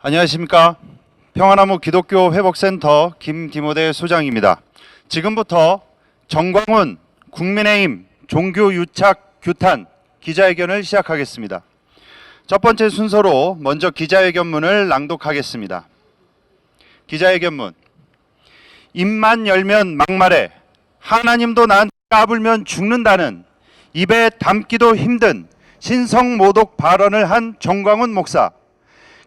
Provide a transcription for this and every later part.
안녕하십니까. 평화나무 기독교 회복센터 김기모대 소장입니다. 지금부터 정광훈 국민의힘 종교유착 규탄 기자회견을 시작하겠습니다. 첫 번째 순서로 먼저 기자회견문을 낭독하겠습니다. 기자회견문. 입만 열면 막말해 하나님도 나한테 까불면 죽는다는 입에 담기도 힘든 신성모독 발언을 한 정광훈 목사.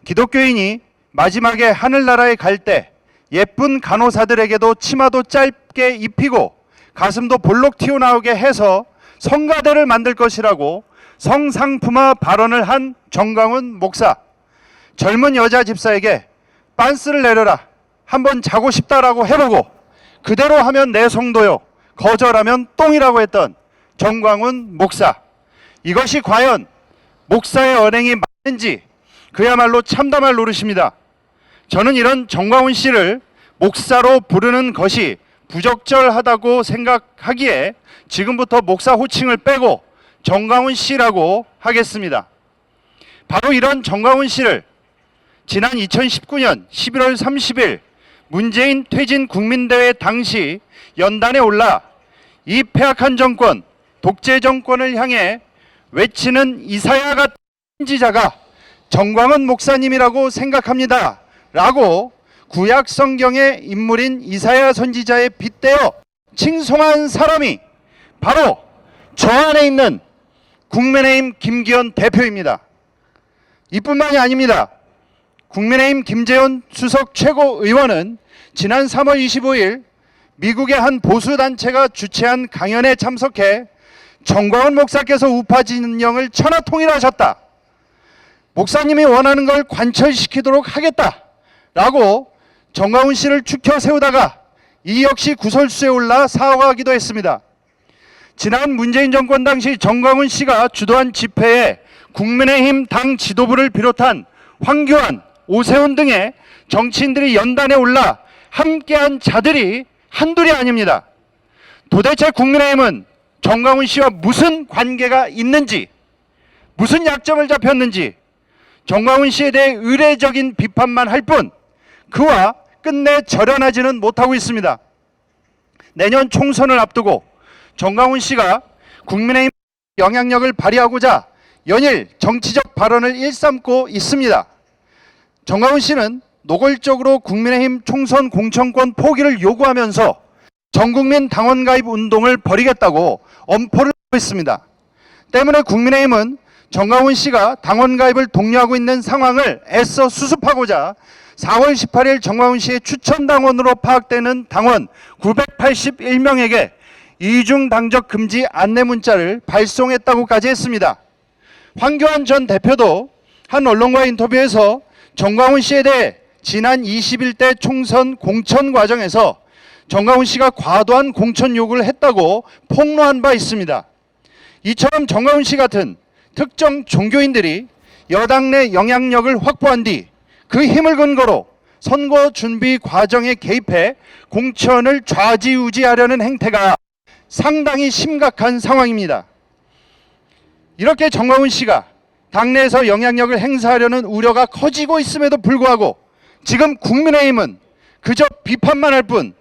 기독교인이 마지막에 하늘나라에 갈 때 예쁜 간호사들에게도 치마도 짧게 입히고 가슴도 볼록 튀어나오게 해서 성가대를 만들 것이라고 성상품화 발언을 한 정광훈 목사. 젊은 여자 집사에게 빤스를 내려라, 한번 자고 싶다라고 해보고 그대로 하면 내 성도요, 거절하면 똥이라고 했던 정광훈 목사. 이것이 과연 목사의 언행이 맞는지 그야말로 참담할 노릇입니다. 저는 이런 정광훈 씨를 목사로 부르는 것이 부적절하다고 생각하기에 지금부터 목사 호칭을 빼고 정광훈 씨라고 하겠습니다. 바로 이런 정광훈 씨를 지난 2019년 11월 30일 문재인 퇴진 국민대회 당시 연단에 올라 이 폐악한 정권, 독재 정권을 향해 외치는 이사야 같은 선지자가 정광훈 목사님이라고 생각합니다 라고 구약 성경의 인물인 이사야 선지자에 빗대어 칭송한 사람이 바로 저 안에 있는 국민의힘 김기현 대표입니다. 이뿐만이 아닙니다. 국민의힘 김재원 수석 최고의원은 지난 3월 25일 미국의 한 보수단체가 주최한 강연에 참석해 정광훈 목사께서 우파 진영을 천하통일하셨다, 목사님이 원하는 걸 관철시키도록 하겠다라고 정광훈 씨를 추켜 세우다가 이 역시 구설수에 올라 사과하기도 했습니다. 지난 문재인 정권 당시 정광훈 씨가 주도한 집회에 국민의힘 당 지도부를 비롯한 황교안, 오세훈 등의 정치인들이 연단에 올라 함께한 자들이 한둘이 아닙니다. 도대체 국민의힘은 정광훈 씨와 무슨 관계가 있는지, 무슨 약점을 잡혔는지 정광훈 씨에 대해 의례적인 비판만 할 뿐 그와 끝내 절연하지는 못하고 있습니다. 내년 총선을 앞두고 정광훈 씨가 국민의힘 영향력을 발휘하고자 연일 정치적 발언을 일삼고 있습니다. 정광훈 씨는 노골적으로 국민의힘 총선 공천권 포기를 요구하면서 전국민 당원 가입 운동을 벌이겠다고 엄포를 하고 있습니다. 때문에 국민의힘은 정광훈 씨가 당원 가입을 독려하고 있는 상황을 애써 수습하고자 4월 18일 정광훈 씨의 추천당원으로 파악되는 당원 981명에게 이중 당적 금지 안내 문자를 발송했다고까지 했습니다. 황교안 전 대표도 한 언론과의 인터뷰에서 정광훈 씨에 대해 지난 21대 총선 공천 과정에서 정광훈 씨가 과도한 공천 요구를 했다고 폭로한 바 있습니다. 이처럼 정광훈 씨 같은 특정 종교인들이 여당 내 영향력을 확보한 뒤 그 힘을 근거로 선거 준비 과정에 개입해 공천을 좌지우지하려는 행태가 상당히 심각한 상황입니다. 이렇게 정광훈 씨가 당내에서 영향력을 행사하려는 우려가 커지고 있음에도 불구하고 지금 국민의힘은 그저 비판만 할 뿐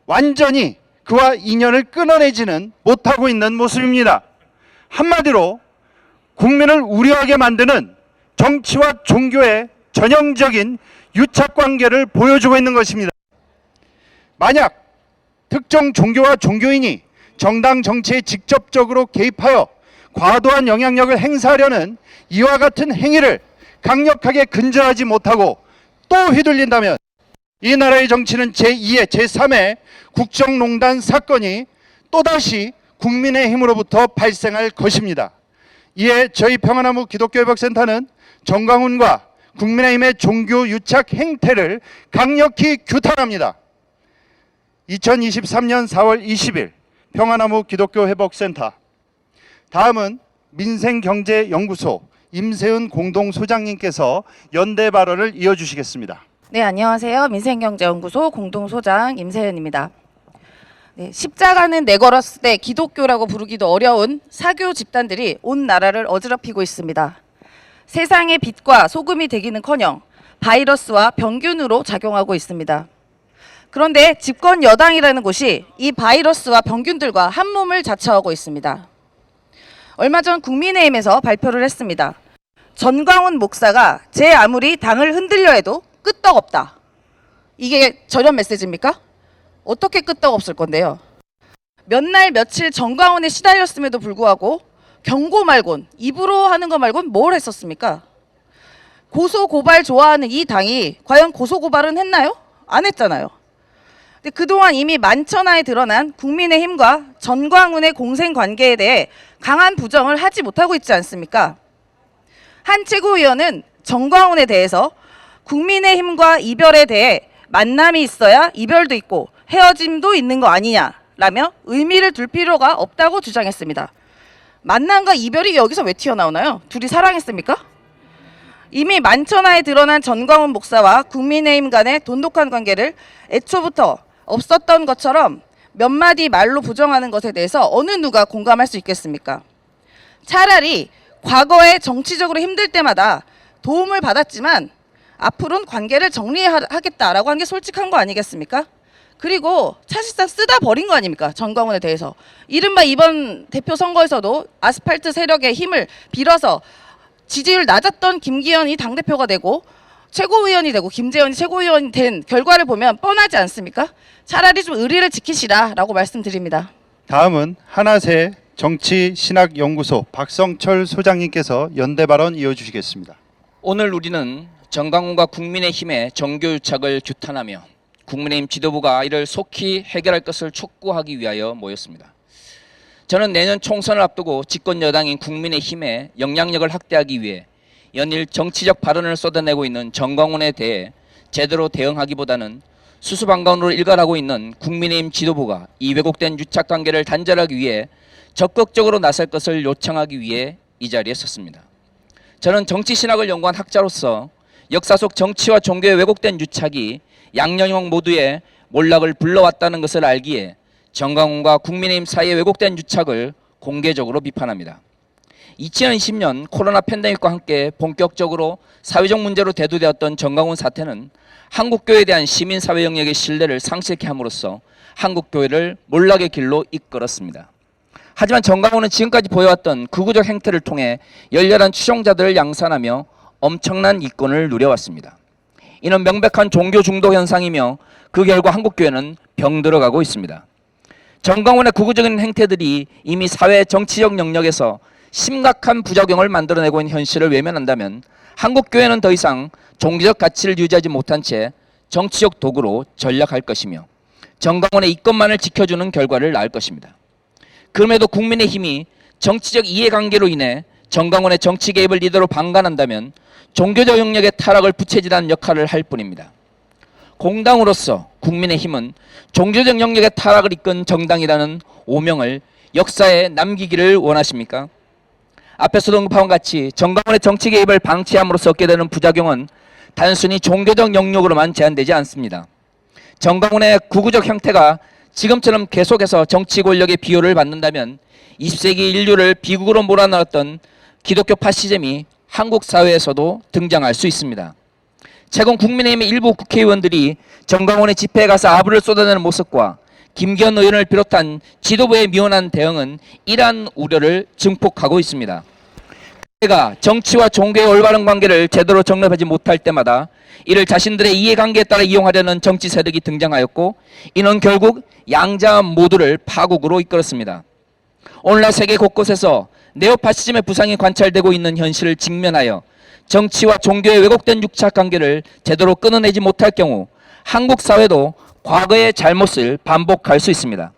완전히 그와 인연을 끊어내지는 못하고 있는 모습입니다. 한마디로 국민을 우려하게 만드는 정치와 종교의 전형적인 유착관계를 보여주고 있는 것입니다. 만약 특정 종교와 종교인이 정당 정치에 직접적으로 개입하여 과도한 영향력을 행사하려는 이와 같은 행위를 강력하게 근절하지 못하고 또 휘둘린다면 이 나라의 정치는 제2의 제3의 국정농단 사건이 또다시 국민의힘으로부터 발생할 것입니다. 이에 저희 평화나무 기독교회복센터는 정광훈과 국민의힘의 종교 유착 행태를 강력히 규탄합니다. 2023년 4월 20일 평화나무 기독교회복센터. 다음은 민생경제연구소 임세은 공동소장님께서 연대 발언을 이어주시겠습니다. 네, 안녕하세요. 민생경제연구소 공동소장 임세은입니다. 네, 십자가는 내걸었을 때 기독교라고 부르기도 어려운 사교 집단들이 온 나라를 어지럽히고 있습니다. 세상의 빛과 소금이 되기는커녕 바이러스와 병균으로 작용하고 있습니다. 그런데 집권 여당이라는 곳이 이 바이러스와 병균들과 한 몸을 자처하고 있습니다. 얼마 전 국민의힘에서 발표를 했습니다. 전광훈 목사가 제 아무리 당을 흔들려 해도 끄떡없다. 이게 절연 메시지입니까? 어떻게 끄떡없을 건데요? 몇 날 며칠 전광훈에 시달렸음에도 불구하고 경고 말곤, 입으로 하는 거 말곤 뭘 했었습니까? 고소 고발 좋아하는 이 당이 과연 고소 고발은 했나요? 안 했잖아요. 근데 그동안 이미 만천하에 드러난 국민의힘과 전광훈의 공생 관계에 대해 강한 부정을 하지 못하고 있지 않습니까? 한 최고위원은 전광훈에 대해서 국민의힘과 이별에 대해 만남이 있어야 이별도 있고 헤어짐도 있는 거 아니냐라며 의미를 둘 필요가 없다고 주장했습니다. 만남과 이별이 여기서 왜 튀어나오나요? 둘이 사랑했습니까? 이미 만천하에 드러난 전광훈 목사와 국민의힘 간의 돈독한 관계를 애초부터 없었던 것처럼 몇 마디 말로 부정하는 것에 대해서 어느 누가 공감할 수 있겠습니까? 차라리 과거에 정치적으로 힘들 때마다 도움을 받았지만 앞으로는 관계를 정리하겠다라고 한 게 솔직한 거 아니겠습니까? 그리고 사실상 쓰다 버린 거 아닙니까? 전광훈에 대해서. 이른바 이번 대표 선거에서도 아스팔트 세력의 힘을 빌어서 지지율 낮았던 김기현이 당대표가 되고 최고위원이 되고 김재현이 최고위원이 된 결과를 보면 뻔하지 않습니까? 차라리 좀 의리를 지키시라라고 말씀드립니다. 다음은 하나세 정치신학연구소 박성철 소장님께서 연대 발언 이어주시겠습니다. 오늘 우리는 전광훈과 국민의힘의 정교유착을 규탄하며 국민의힘 지도부가 이를 속히 해결할 것을 촉구하기 위하여 모였습니다. 저는 내년 총선을 앞두고 집권 여당인 국민의힘의 영향력을 확대하기 위해 연일 정치적 발언을 쏟아내고 있는 전광훈에 대해 제대로 대응하기보다는 수수방관으로 일관하고 있는 국민의힘 지도부가 이 왜곡된 유착관계를 단절하기 위해 적극적으로 나설 것을 요청하기 위해 이 자리에 섰습니다. 저는 정치신학을 연구한 학자로서 역사 속 정치와 종교의 왜곡된 유착이 양영역 모두의 몰락을 불러왔다는 것을 알기에 전광훈과 국민의힘 사이의 왜곡된 유착을 공개적으로 비판합니다. 2020년 코로나 팬데믹과 함께 본격적으로 사회적 문제로 대두되었던 전광훈 사태는 한국교회에 대한 시민사회 영역의 신뢰를 상실케 함으로써 한국교회를 몰락의 길로 이끌었습니다. 하지만 전광훈은 지금까지 보여왔던 극우적 행태를 통해 열렬한 추종자들을 양산하며 엄청난 이권을 누려왔습니다. 이는 명백한 종교 중독 현상이며 그 결과 한국교회는 병들어가고 있습니다. 전광훈의 극우적인 행태들이 이미 사회 정치적 영역에서 심각한 부작용을 만들어내고 있는 현실을 외면한다면 한국교회는 더 이상 종교적 가치를 유지하지 못한 채 정치적 도구로 전락할 것이며 전광훈의 이권만을 지켜주는 결과를 낳을 것입니다. 그럼에도 국민의힘이 정치적 이해관계로 인해 전광훈의 정치 개입을 리더로 방관한다면 종교적 영역의 타락을 부채질하는 역할을 할 뿐입니다. 공당으로서 국민의힘은 종교적 영역의 타락을 이끈 정당이라는 오명을 역사에 남기기를 원하십니까? 앞에서도 언급한 같이 전광훈의 정치 개입을 방치함으로써 얻게 되는 부작용은 단순히 종교적 영역으로만 제한되지 않습니다. 전광훈의 극우적 형태가 지금처럼 계속해서 정치 권력의 비호를 받는다면 20세기 인류를 비극으로 몰아넣었던 기독교 파시즘이 한국 사회에서도 등장할 수 있습니다. 최근 국민의힘의 일부 국회의원들이 전광훈의 집회에 가서 아부를 쏟아내는 모습과 김기현 의원을 비롯한 지도부의 미온한 대응은 이러한 우려를 증폭하고 있습니다. 그가 정치와 종교의 올바른 관계를 제대로 정립하지 못할 때마다 이를 자신들의 이해관계에 따라 이용하려는 정치 세력이 등장하였고 이는 결국 양자 모두를 파국으로 이끌었습니다. 오늘날 세계 곳곳에서 네오파시즘의 부상이 관찰되고 있는 현실을 직면하여 정치와 종교의 왜곡된 육착관계를 제대로 끊어내지 못할 경우 한국 사회도 과거의 잘못을 반복할 수 있습니다.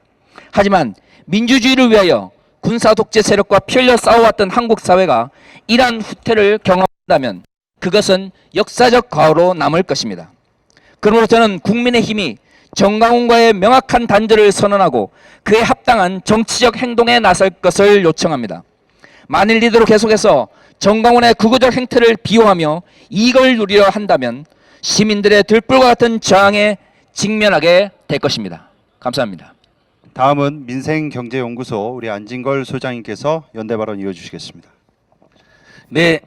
하지만 민주주의를 위하여 군사 독재 세력과 피 흘려 싸워왔던 한국 사회가 이러한 후퇴를 경험한다면 그것은 역사적 과오로 남을 것입니다. 그러므로 저는 국민의힘이 전광훈과의 명확한 단절을 선언하고 그에 합당한 정치적 행동에 나설 것을 요청합니다. 만일 이대로 계속해서 전광훈의 극우적 행태를 비호하며 이익을 누리려 한다면 시민들의 들불과 같은 저항에 직면하게 될 것입니다. 감사합니다. 다음은 민생경제연구소 우리 안진걸 소장님께서 연대 발언 이어주시겠습니다. 네,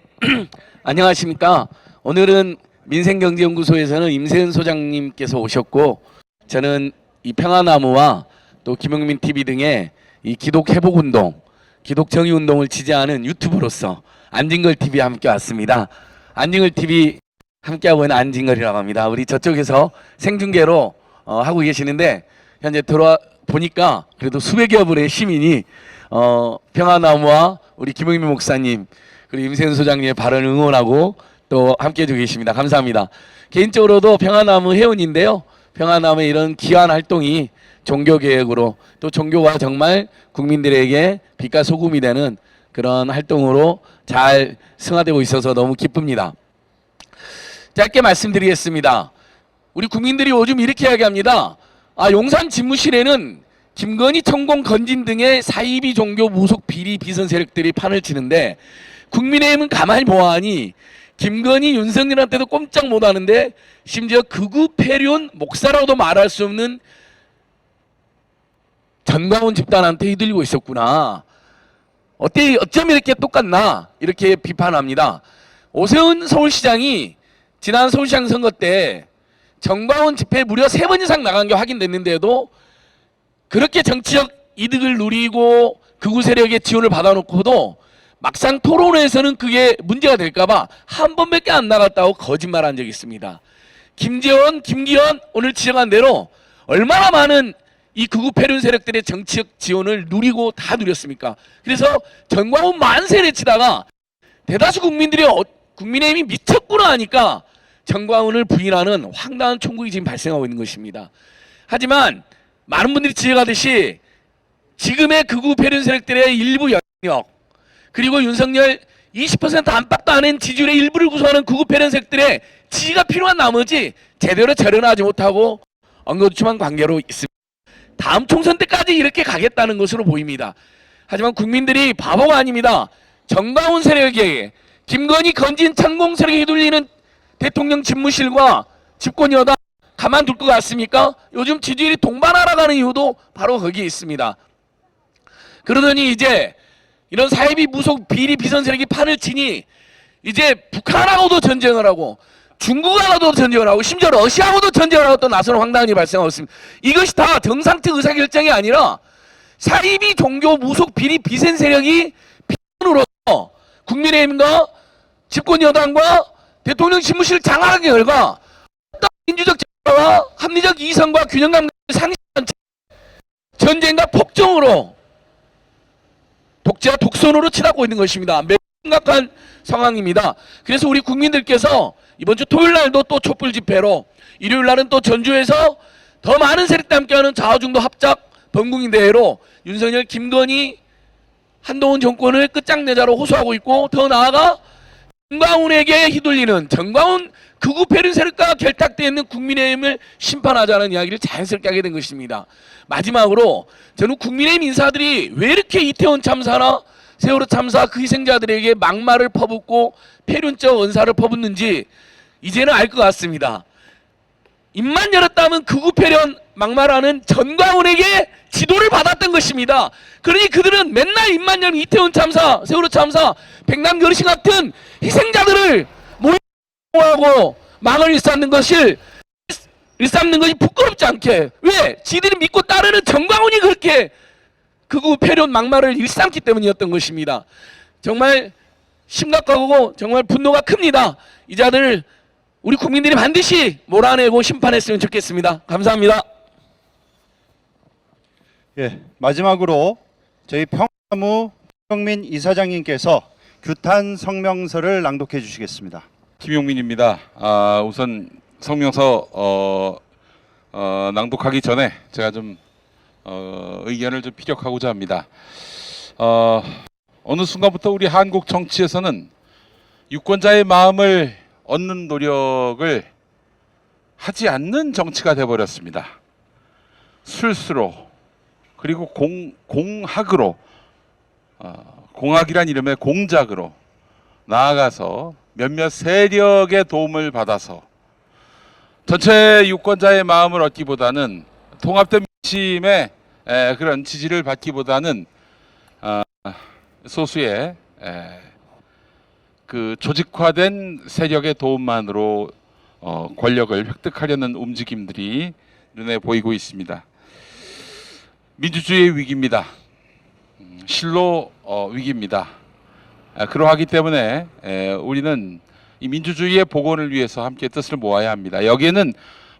안녕하십니까. 오늘은 민생경제연구소에서는 임세은 소장님께서 오셨고, 저는 이 평화나무와 또 김용민 TV 등의 이 기독 회복 운동, 기독 정의 운동을 지지하는 유튜브로서 안진걸 TV에 함께 왔습니다. 안진걸 TV 함께하고 있는 안진걸이라고 합니다. 우리 저쪽에서 생중계로 하고 계시는데, 현재 들어와 보니까 그래도 수백여 분의 시민이 평화나무와 우리 김용민 목사님 그리고 임세은 소장님의 발언을 응원하고 또 함께해 주고 계십니다. 감사합니다. 개인적으로도 평화나무 회원인데요. 평화나무의 이런 귀한 활동이 종교개혁으로 또 종교가 정말 국민들에게 빛과 소금이 되는 그런 활동으로 잘 승화되고 있어서 너무 기쁩니다. 짧게 말씀드리겠습니다. 우리 국민들이 요즘 이렇게 이야기합니다. 용산 집무실에는 김건희, 천공, 건진 등의 사이비 종교 무속 비리 비선 세력들이 판을 치는데 국민의힘은 가만히 보아하니 김건희, 윤석열한테도 꼼짝 못하는데 심지어 극우 폐륜 목사라고도 말할 수 없는 전광훈 집단한테 휘둘리고 있었구나. 어쩜 이렇게 똑같나 이렇게 비판합니다. 오세훈 서울시장이 지난 서울시장 선거 때 전광훈 집회에 무려 3번 이상 나간 게 확인됐는데도 그렇게 정치적 이득을 누리고 극우 세력의 지원을 받아놓고도 막상 토론회에서는 그게 문제가 될까봐 한 번밖에 안 나갔다고 거짓말한 적이 있습니다. 김재원, 김기현 오늘 지적한 대로 얼마나 많은 이 극우 폐륜 세력들의 정치적 지원을 누리고 다 누렸습니까? 그래서 전광훈 만세를 치다가 대다수 국민들이 국민의힘이 미쳤구나 하니까 전광훈을 부인하는 황당한 총국이 지금 발생하고 있는 것입니다. 하지만 많은 분들이 지적하듯이 지금의 극우 폐륜 세력들의 일부 영역 그리고 윤석열 20% 안팎도 안 한 지지율의 일부를 구성하는 극우 폐륜 세력들의 지지가 필요한 나머지 제대로 절연하지 못하고 엉거주춤한 관계로 있습니다. 다음 총선 때까지 이렇게 가겠다는 것으로 보입니다. 하지만 국민들이 바보가 아닙니다. 정광훈 세력에게 김건희, 건진, 천공 세력에 휘둘리는 대통령 집무실과 집권 여당 가만둘 것 같습니까? 요즘 지지율이 동반하락하는 이유도 바로 거기에 있습니다. 그러더니 이제 이런 사이비 무속 비리 비선 세력이 판을 치니 이제 북한하고도 전쟁을 하고 중국하고도 전쟁을 하고 심지어 러시아하고도 전쟁을 하고 또 나서는 황당한 일이 발생하고 있습니다. 이것이 다 정상적 의사결정이 아니라 사이비 종교 무속 비리 비선 세력이 피해로서 국민의힘과 집권 여당과 대통령 집무실을 장악한 결과 민주적 자유와 합리적 이성과 균형감을 상실한 전쟁과 폭정으로 독재와 독선으로 치닫고 있는 것입니다. 매우 심각한 상황입니다. 그래서 우리 국민들께서 이번 주 토요일 날도 또 촛불 집회로 일요일 날은 또 전주에서 더 많은 세력과 함께하는 자화중도 합작 범국민 대회로 윤석열, 김건희, 한동훈 정권을 끝장내자로 호소하고 있고 더 나아가 정광훈에게 휘둘리는 정광훈 극우 폐륜 세력과 결탁되어 있는 국민의힘을 심판하자는 이야기를 자연스럽게 하게 된 것입니다. 마지막으로 저는 국민의힘 인사들이 왜 이렇게 이태원 참사나 세월호 참사 그 희생자들에게 막말을 퍼붓고 폐륜적 언사를 퍼붓는지 이제는 알 것 같습니다. 입만 열었다면 극우 폐륜 막말하는 전광훈에게 지도를 받았던 것입니다. 그러니 그들은 맨날 입만 열면 이태원 참사, 세월호 참사, 백남 결의식 같은 희생자들을 모욕하고 망을 일삼는 것이 부끄럽지 않게 왜? 지들이 믿고 따르는 전광훈이 그렇게 극우 폐륜 막말을 일삼기 때문이었던 것입니다. 정말 심각하고 정말 분노가 큽니다. 이 자들 우리 국민들이 반드시 몰아내고 심판했으면 좋겠습니다. 감사합니다. 예, 마지막으로 저희 평화나무 김용민 이사장님께서 규탄 성명서를 낭독해 주시겠습니다. 김용민입니다. 우선 성명서 낭독하기 전에 제가 좀 의견을 좀 피력하고자 합니다. 어느 순간부터 우리 한국 정치에서는 유권자의 마음을 얻는 노력을 하지 않는 정치가 되어버렸습니다. 술수로 그리고 공학으로 공학이란 이름의 공작으로 나아가서 몇몇 세력의 도움을 받아서 전체 유권자의 마음을 얻기보다는 통합된 민심의 그런 지지를 받기보다는 소수의 그 조직화된 세력의 도움만으로 권력을 획득하려는 움직임들이 눈에 보이고 있습니다. 민주주의의 위기입니다. 실로 위기입니다. 그러하기 때문에 우리는 이 민주주의의 복원을 위해서 함께 뜻을 모아야 합니다. 여기에는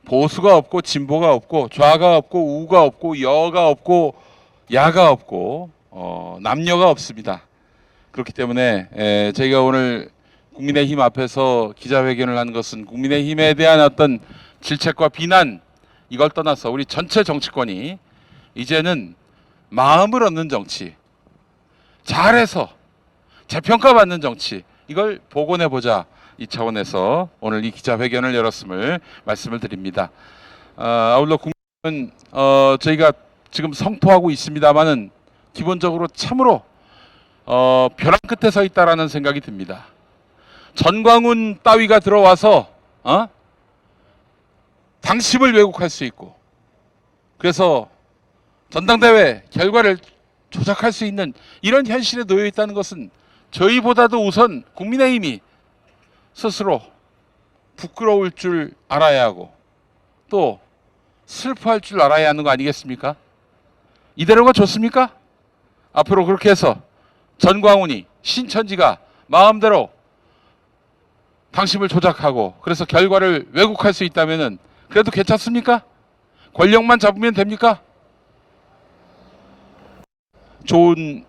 보수가 없고 진보가 없고 좌가 없고 우가 없고 여가 없고 야가 없고 남녀가 없습니다. 그렇기 때문에 저희가 오늘 국민의힘 앞에서 기자회견을 한 것은 국민의힘에 대한 어떤 질책과 비난 이걸 떠나서 우리 전체 정치권이 이제는 마음을 얻는 정치, 잘해서 재평가받는 정치 이걸 복원해보자 이 차원에서 오늘 이 기자회견을 열었음을 말씀을 드립니다. 아울러 국민은 저희가 지금 성토하고 있습니다만은 기본적으로 참으로 벼랑 끝에 서 있다라는 생각이 듭니다. 전광훈 따위가 들어와서 당심을 왜곡할 수 있고 그래서 전당대회 결과를 조작할 수 있는 이런 현실에 놓여 있다는 것은 저희보다도 우선 국민의힘이 스스로 부끄러울 줄 알아야 하고 또 슬퍼할 줄 알아야 하는 거 아니겠습니까? 이대로가 좋습니까? 앞으로 그렇게 해서 전광훈이 신천지가 마음대로 당심을 조작하고 그래서 결과를 왜곡할 수 있다면은 그래도 괜찮습니까? 권력만 잡으면 됩니까? 좋은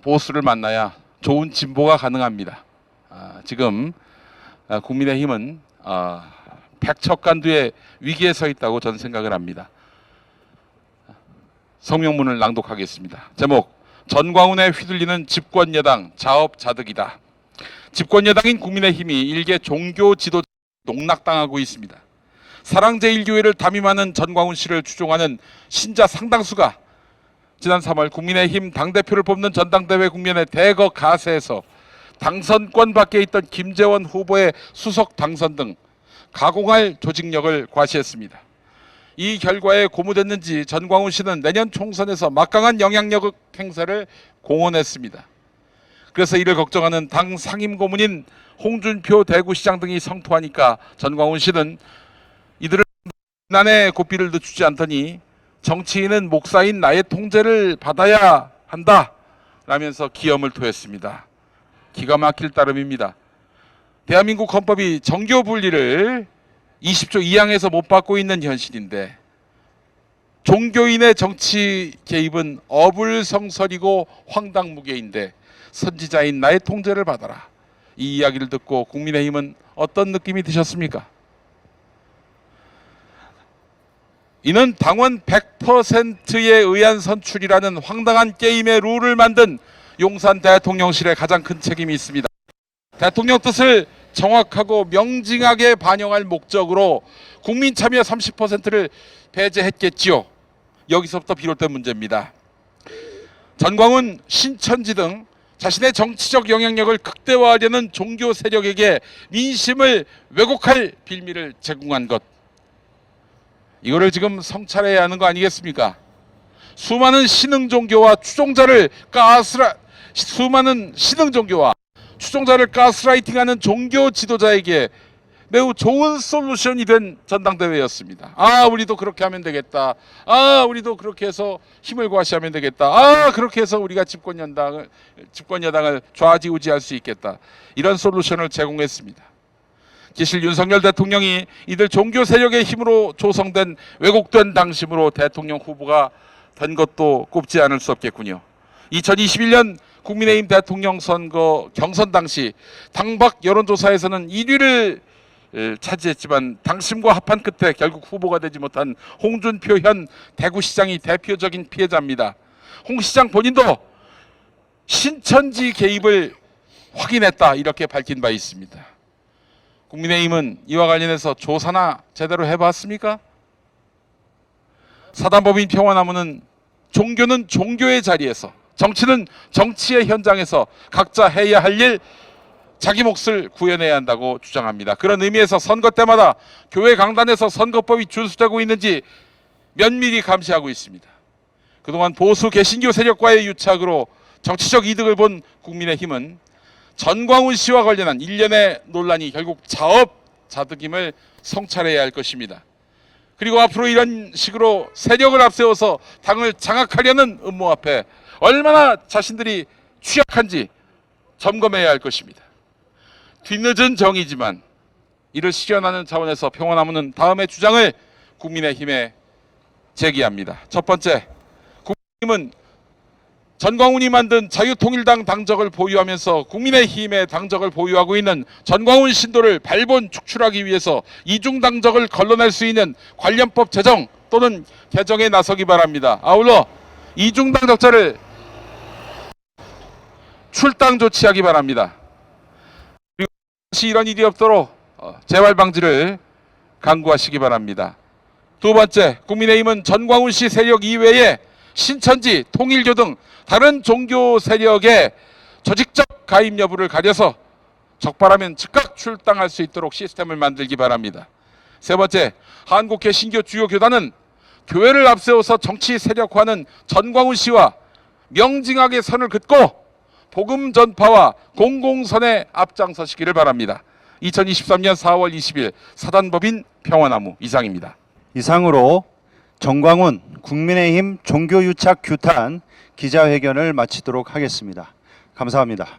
보수를 만나야 좋은 진보가 가능합니다. 지금 국민의힘은 백척간두의 위기에 서 있다고 저는 생각을 합니다. 성명문을 낭독하겠습니다. 제목: 전광훈에 휘둘리는 집권여당 자업자득이다. 집권여당인 국민의힘이 일개 종교 지도자 농락당하고 있습니다. 사랑제일교회를 담임하는 전광훈 씨를 추종하는 신자 상당수가 지난 3월 국민의힘 당대표를 뽑는 전당대회 국면의 대거 가세에서 당선권 밖에 있던 김재원 후보의 수석 당선 등 가공할 조직력을 과시했습니다. 이 결과에 고무됐는지 전광훈 씨는 내년 총선에서 막강한 영향력 행사를 공언했습니다. 그래서 이를 걱정하는 당 상임고문인 홍준표 대구시장 등이 성토하니까 전광훈 씨는 이들을 비난의 고삐를 늦추지 않더니 정치인은 목사인 나의 통제를 받아야 한다 라면서 기염을 토했습니다. 기가 막힐 따름입니다. 대한민국 헌법이 정교 분리를 20조 2항에서 못 받고 있는 현실인데 종교인의 정치 개입은 어불성설이고 황당무계인데 선지자인 나의 통제를 받아라. 이 이야기를 듣고 국민의힘은 어떤 느낌이 드셨습니까? 이는 당원 100%에 의한 선출이라는 황당한 게임의 룰을 만든 용산 대통령실에 가장 큰 책임이 있습니다. 대통령 뜻을 정확하고 명징하게 반영할 목적으로 국민 참여 30%를 배제했겠지요. 여기서부터 비롯된 문제입니다. 전광훈, 신천지 등 자신의 정치적 영향력을 극대화하려는 종교 세력에게 민심을 왜곡할 빌미를 제공한 것, 이거를 지금 성찰해야 하는 거 아니겠습니까? 수많은 신흥 종교와 추종자를 가스라이팅하는 종교 지도자에게 매우 좋은 솔루션이 된 전당대회였습니다. 우리도 그렇게 하면 되겠다. 우리도 그렇게 해서 힘을 과시하면 되겠다. 그렇게 해서 우리가 집권 여당을 좌지우지할 수 있겠다. 이런 솔루션을 제공했습니다. 기실 윤석열 대통령이 이들 종교 세력의 힘으로 조성된 왜곡된 당심으로 대통령 후보가 된 것도 꼽지 않을 수 없겠군요. 2021년 국민의힘 대통령 선거 경선 당시 당박 여론조사에서는 1위를 차지했지만 당심과 합한 끝에 결국 후보가 되지 못한 홍준표 현 대구시장이 대표적인 피해자입니다. 홍 시장 본인도 신천지 개입을 확인했다 이렇게 밝힌 바 있습니다. 국민의힘은 이와 관련해서 조사나 제대로 해봤습니까? 사단법인 평화나무는 종교는 종교의 자리에서, 정치는 정치의 현장에서 각자 해야 할 일, 자기 몫을 구해내야 한다고 주장합니다. 그런 의미에서 선거 때마다 교회 강단에서 선거법이 준수되고 있는지 면밀히 감시하고 있습니다. 그동안 보수 개신교 세력과의 유착으로 정치적 이득을 본 국민의힘은 전광훈 씨와 관련한 일련의 논란이 결국 자득임을 성찰해야 할 것입니다. 그리고 앞으로 이런 식으로 세력을 앞세워서 당을 장악하려는 음모 앞에 얼마나 자신들이 취약한지 점검해야 할 것입니다. 뒤늦은 정의지만 이를 실현하는 차원에서 평화나무는 다음의 주장을 국민의힘에 제기합니다. 첫 번째, 국민의힘은 전광훈이 만든 자유통일당 당적을 보유하면서 국민의힘의 당적을 보유하고 있는 전광훈 신도를 발본 축출하기 위해서 이중 당적을 걸러낼 수 있는 관련법 제정 또는 개정에 나서기 바랍니다. 아울러 이중 당적자를 출당 조치하기 바랍니다. 그리고 다시 이런 일이 없도록 재발 방지를 강구하시기 바랍니다. 두 번째, 국민의힘은 전광훈 씨 세력 이외에 신천지, 통일교 등 다른 종교 세력의 조직적 가입 여부를 가려서 적발하면 즉각 출당할 수 있도록 시스템을 만들기 바랍니다. 세 번째, 한국회 신교 주요 교단은 교회를 앞세워서 정치 세력화하는 전광훈 씨와 명징하게 선을 긋고 복음 전파와 공공선에 앞장서시기를 바랍니다. 2023년 4월 20일 사단법인 평화나무 이상입니다. 이상으로 전광훈 국민의힘 종교유착 규탄 기자회견을 마치도록 하겠습니다. 감사합니다.